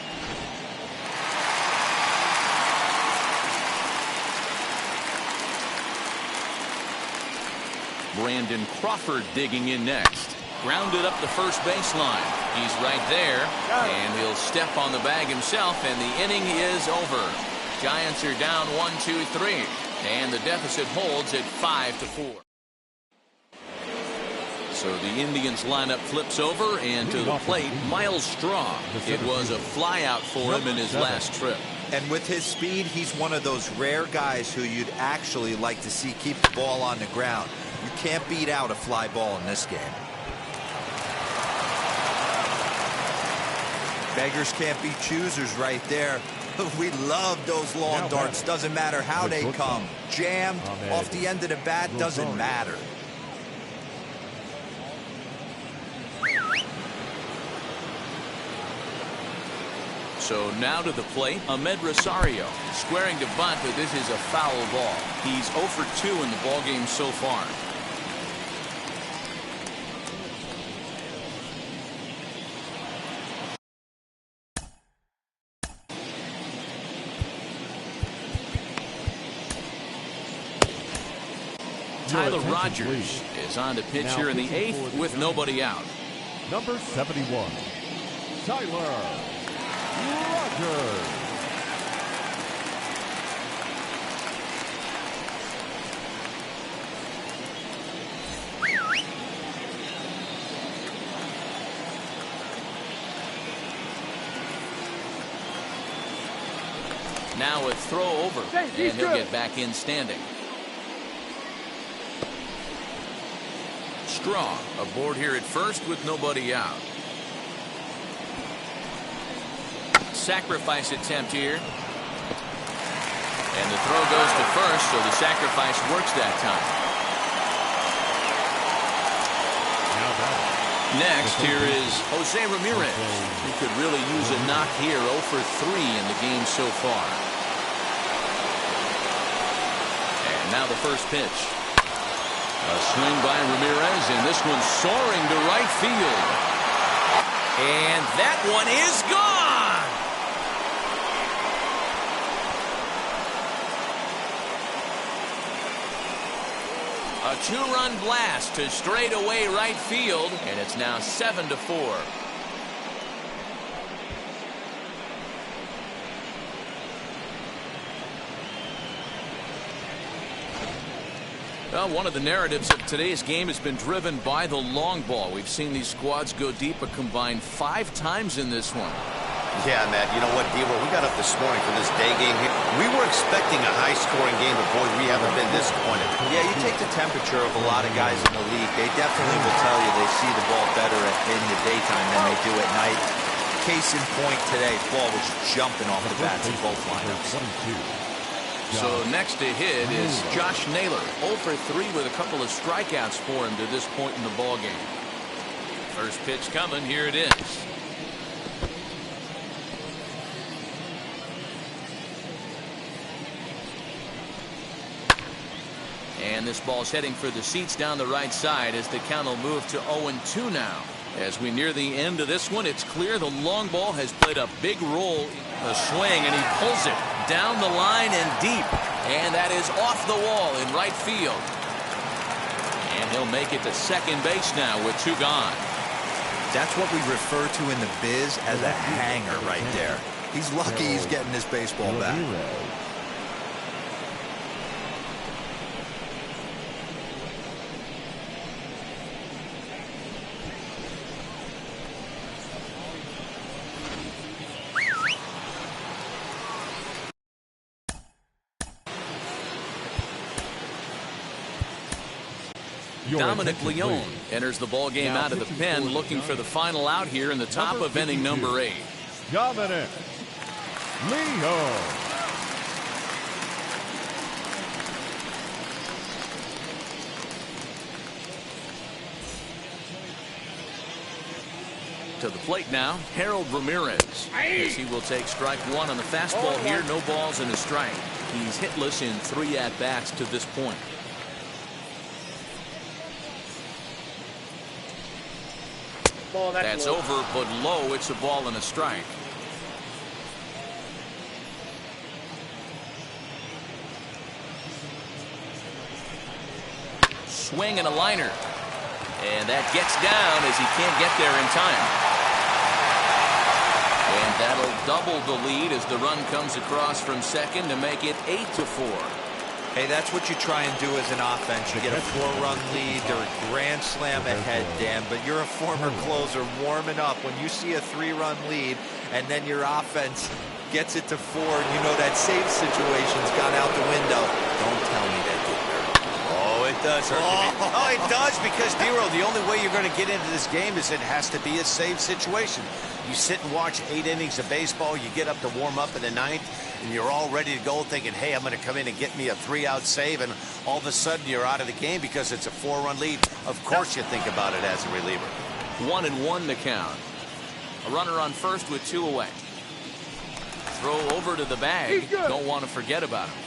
Brandon Crawford digging in next. Grounded up the first baseline. He's right there, and he'll step on the bag himself, and the inning is over. Giants are down 1-2-3, and the deficit holds at 5-4. So the Indians lineup flips over, and to the plate, Miles Straw. It was a flyout for him in his last trip. And with his speed, he's one of those rare guys who you'd actually like to see keep the ball on the ground. You can't beat out a fly ball in this game. Beggars can't be choosers right there. We love those long darts. Doesn't matter how they come. Jammed off the end of the bat, doesn't matter. So now to the plate, Ahmed Rosario squaring to bunt, but this is a foul ball. He's 0 for 2 in the ballgame so far. Tyler Rogers is on to pitch here in the 8th with nobody out. Number 71, Tyler Rogers. Now a throw over, and he'll get back in standing. Straw aboard here at first with nobody out. Sacrifice attempt here. And the throw goes to first, so the sacrifice works that time. Next, here is Jose Ramirez, who could really use a knock here. 0 for 3 in the game so far. And now the first pitch. A swing by Ramirez, and this one's soaring to right field. And that one is gone! A 2-run blast to straightaway right field, and it's now 7-4. Well, one of the narratives of today's game has been driven by the long ball. We've seen these squads go deep a combined 5 times in this one. Yeah, Matt, you know what, D-Roll, we got up this morning for this day game here. We were expecting a high-scoring game, but boy, we haven't been disappointed. Yeah, you take the temperature of a lot of guys in the league. They definitely will tell you they see the ball better in the daytime than they do at night. Case in point today, ball was jumping off the bats in both lineups. So next to hit is Josh Naylor, 0 for 3 with a couple of strikeouts for him to this point in the ball game. First pitch coming, here it is. And this ball's heading for the seats down the right side as the count will move to 0-2 now. As we near the end of this one, it's clear the long ball has played a big role in the swing, and he pulls it down the line and deep. And that is off the wall in right field. And he'll make it to second base now with 2 gone. That's what we refer to in the biz as a hanger right there. He's lucky he's getting this baseball back. Dominic Leone enters the ball game out of the pen, looking for the final out here in the top of inning number 8. Dominic Leone. To the plate now, Harold Ramirez, as he will take strike 1 on the fastball here. No balls and a strike. He's hitless in 3 at-bats to this point. Ball, that's over, but low. It's a ball and a strike. Swing and a liner. And that gets down as he can't get there in time. And that'll double the lead as the run comes across from second to make it 8-4. Hey, that's what you try and do as an offense. You get a 4-run lead. They're a grand slam ahead, Dan, but you're a former closer warming up. When you see a 3-run lead and then your offense gets it to 4, you know that save situation's gone out the window. Don't tell me that didn't hurt. Oh, it does hurt. Oh, it does, because, D-Roll, the only way you're going to get into this game is it has to be a save situation. You sit and watch 8 innings of baseball, you get up to warm up in the 9th, and you're all ready to go thinking, hey, I'm going to come in and get me a 3-out save, and all of a sudden you're out of the game because it's a 4-run lead. Of course you think about it as a reliever. 1-1 the count. A runner on first with 2 away. Throw over to the bag. Don't want to forget about him.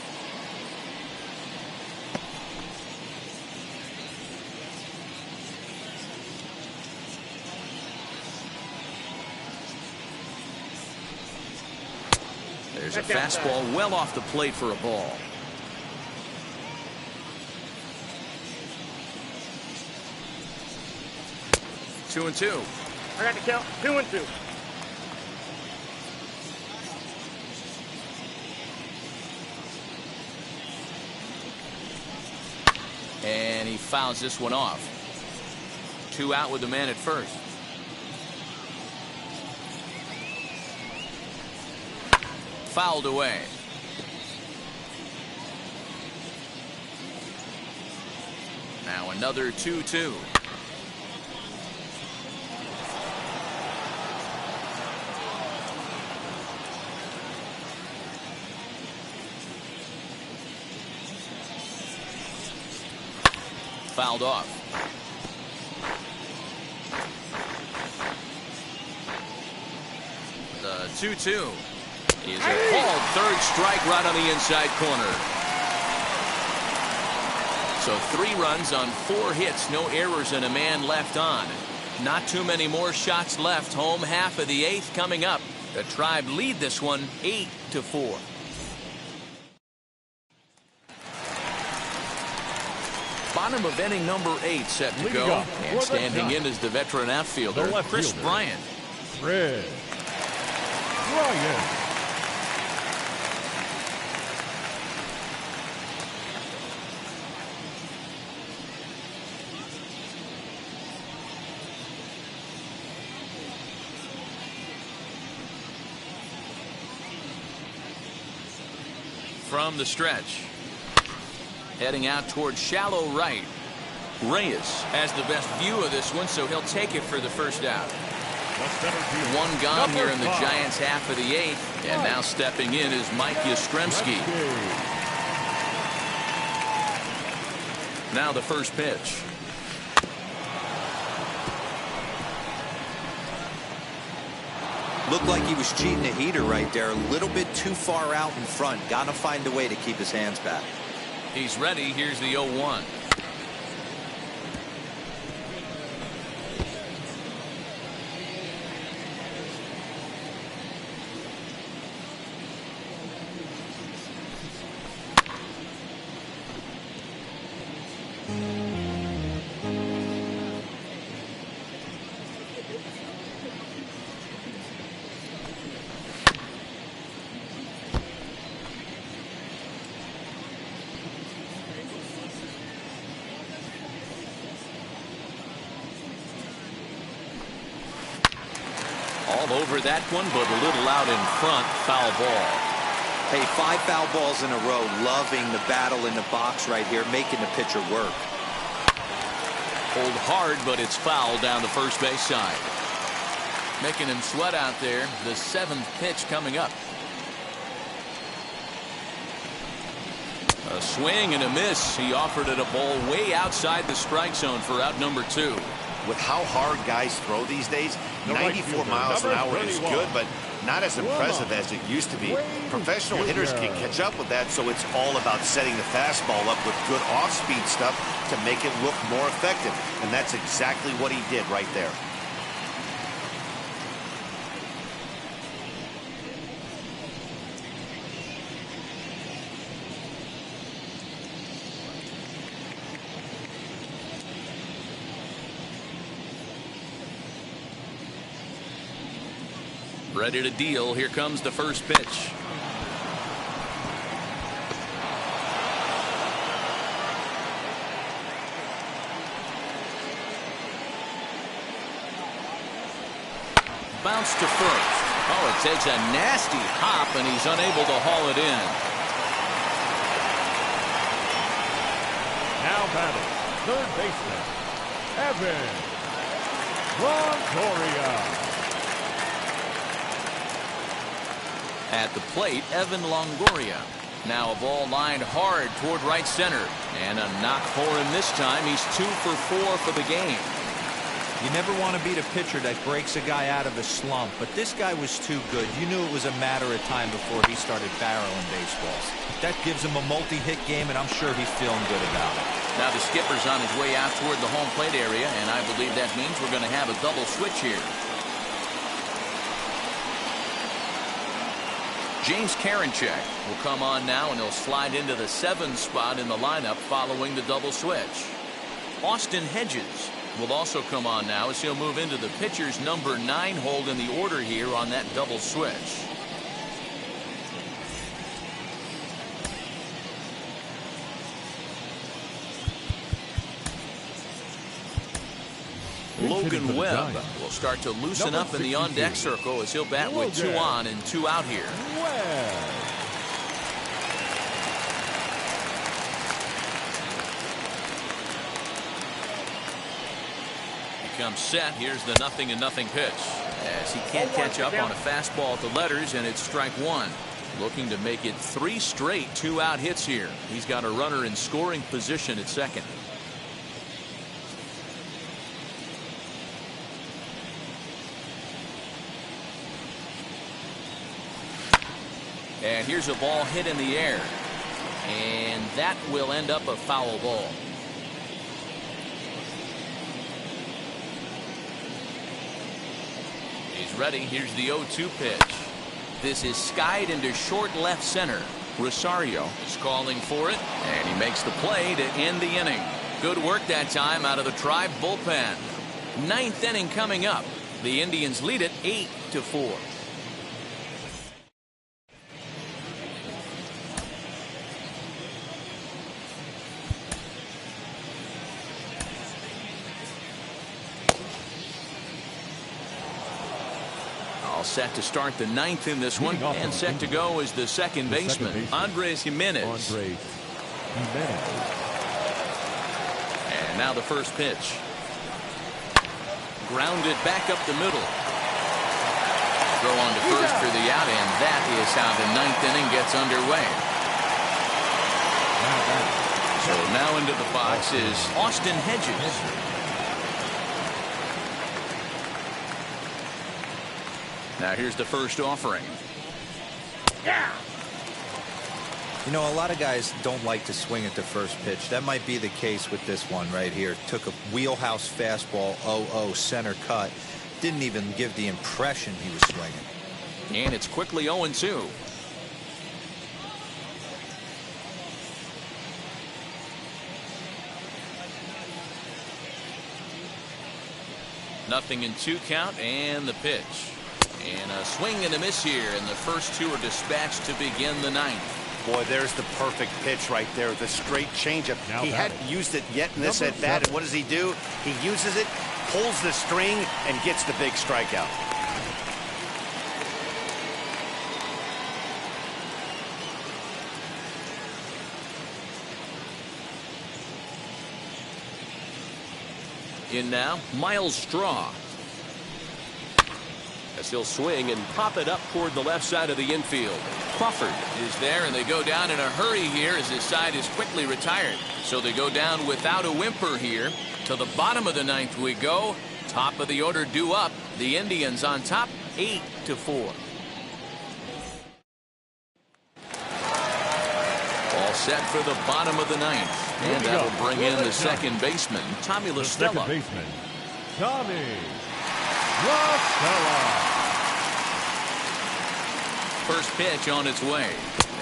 There's a fastball well off the plate for a ball. 2-2. I got the count. 2-2. And he fouls this one off. 2 out with the man at first. Fouled away. Now another 2-2. Fouled off. The 2-2 is a called third strike right on the inside corner. So 3 runs on 4 hits, no errors, and a man left on. Not too many more shots left. Home half of the 8th coming up. The Tribe lead this one 8-4. Bottom of inning number 8 set to go. And standing in is the veteran outfielder, Chris Bryant. Chris Bryant. from the stretch. Heading out towards shallow right. Reyes has the best view of this one, so he'll take it for the first out. One gone here in the Giants' half of the eighth, and now stepping in is Mike Yastrzemski. Now the first pitch. Looked like he was cheating a heater right there. A little bit too far out in front. Got to find a way to keep his hands back. He's ready. Here's the 0-1. All over that one, but a little out in front. Foul ball. Hey, 5 foul balls in a row. Loving the battle in the box right here, making the pitcher work. Hold hard, but it's foul down the first base side. Making him sweat out there. The 7th pitch coming up. A swing and a miss. He offered it a ball way outside the strike zone for out number 2. With how hard guys throw these days, 94 miles an hour is good, but not as impressive as it used to be. Professional hitters can catch up with that, so it's all about setting the fastball up with good off-speed stuff to make it look more effective. And that's exactly what he did right there. Ready to deal. Here comes the first pitch. Bounce to first. Oh, it takes a nasty hop, and he's unable to haul it in. Now batting, third baseman, Evan Longoria. At the plate, Evan Longoria. Now a ball lined hard toward right center. And a knock for him this time. He's 2 for 4 for the game. You never want to beat a pitcher that breaks a guy out of a slump, but this guy was too good. You knew it was a matter of time before he started barreling baseballs. That gives him a multi-hit game, and I'm sure he's feeling good about it. Now the skipper's on his way out toward the home plate area, and I believe that means we're going to have a double switch here. James Karinchak will come on now, and he'll slide into the 7th spot in the lineup following the double switch. Austin Hedges will also come on now as he'll move into the pitcher's number 9 hold in the order here on that double switch. Logan Webb will start to loosen up in the on-deck circle as he'll bat with 2 on and 2 out here. He comes set. Here's the 0-0 pitch. As he can't catch up on a fastball at the letters, and it's strike 1. Looking to make it 3 straight 2-out hits here. He's got a runner in scoring position at second. And here's a ball hit in the air. And that will end up a foul ball. He's ready. Here's the 0-2 pitch. This is skied into short left center. Rosario is calling for it, and he makes the play to end the inning. Good work that time out of the Tribe bullpen. 9th inning coming up. The Indians lead it 8-4. All set to start the ninth in this one, and set to go is the second baseman, Andres Jimenez. And now the first pitch. Grounded back up the middle. Throw on to first for the out, and that is how the ninth inning gets underway. So now into the box is Austin Hedges. Now here's the first offering. You know, a lot of guys don't like to swing at the first pitch. That might be the case with this one right here. Took a wheelhouse fastball, 0-0 center cut. Didn't even give the impression he was swinging. And it's quickly 0-2. Nothing in 2 count, and the pitch. And a swing and a miss here, and the first 2 are dispatched to begin the ninth. Boy, there's the perfect pitch right there, the straight changeup. He hadn't used it yet in this at bat, and what does he do? He uses it, pulls the string, and gets the big strikeout. In now, Miles Straw. As he'll swing and pop it up toward the left side of the infield. Crawford is there, and they go down in a hurry here as his side is quickly retired. So they go down without a whimper here. To the bottom of the ninth we go. Top of the order due up. The Indians on top, 8-4. All set for the bottom of the ninth. And that will bring in the second baseman, Tommy La Stella. Second baseman, Tommy La Stella. First pitch on its way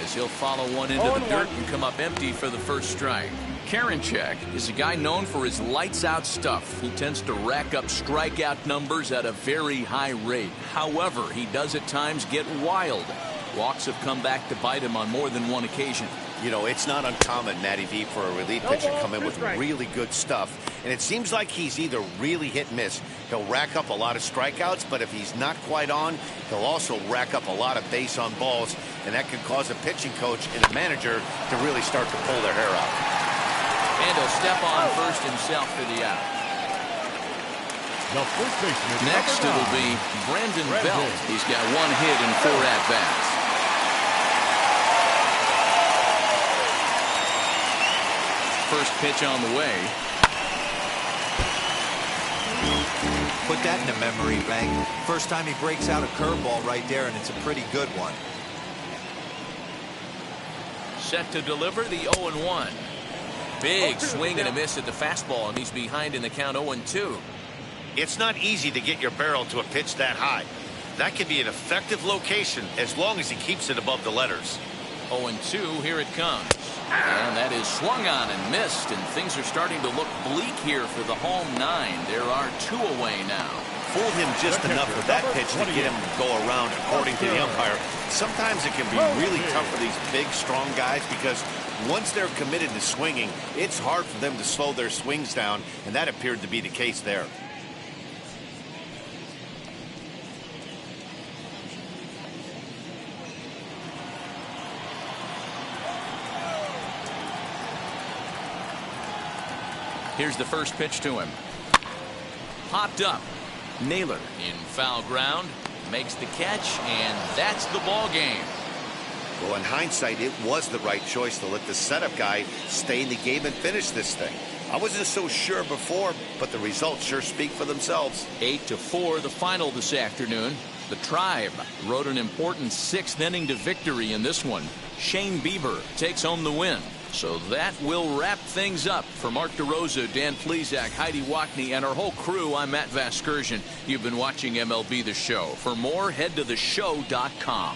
as he'll follow one into the dirt and come up empty for the first strike. Karinchak is a guy known for his lights-out stuff. He tends to rack up strikeout numbers at a very high rate. However, he does at times get wild. Walks have come back to bite him on more than one occasion. You know, it's not uncommon, Matty V, for a relief pitcher to come in with really good stuff. And it seems like he's either really hit and miss. He'll rack up a lot of strikeouts, but if he's not quite on, he'll also rack up a lot of base on balls. And that could cause a pitching coach and a manager to really start to pull their hair out. And he'll step on first himself for the out. The first baseman. Next it'll be Brandon Belt. He's got 1 hit and 4 at-bats. First pitch on the way. Put that in the memory bank. First time he breaks out a curveball right there, and it's a pretty good one. Set to deliver the 0-1. Big swing and a miss at the fastball, and he's behind in the count 0-2. It's not easy to get your barrel to a pitch that high. That can be an effective location as long as he keeps it above the letters. 0-2, here it comes. And that is swung on and missed, and things are starting to look bleak here for the home 9. There are 2 away now. Fooled him just enough with that pitch to get him to go around, according to the umpire. Sometimes it can be really tough for these big, strong guys because once they're committed to swinging, it's hard for them to slow their swings down, and that appeared to be the case there. Here's the first pitch to him. Popped up. Naylor in foul ground. Makes the catch, and that's the ball game. Well, in hindsight, it was the right choice to let the setup guy stay in the game and finish this thing. I wasn't so sure before, but the results sure speak for themselves. 8-4, the final this afternoon. The Tribe rode an important 6th inning to victory in this one. Shane Bieber takes home the win. So that will wrap things up. For Mark DeRosa, Dan Plesac, Heidi Wackney, and our whole crew, I'm Matt Vasgersian. You've been watching MLB The Show. For more, head to theshow.com.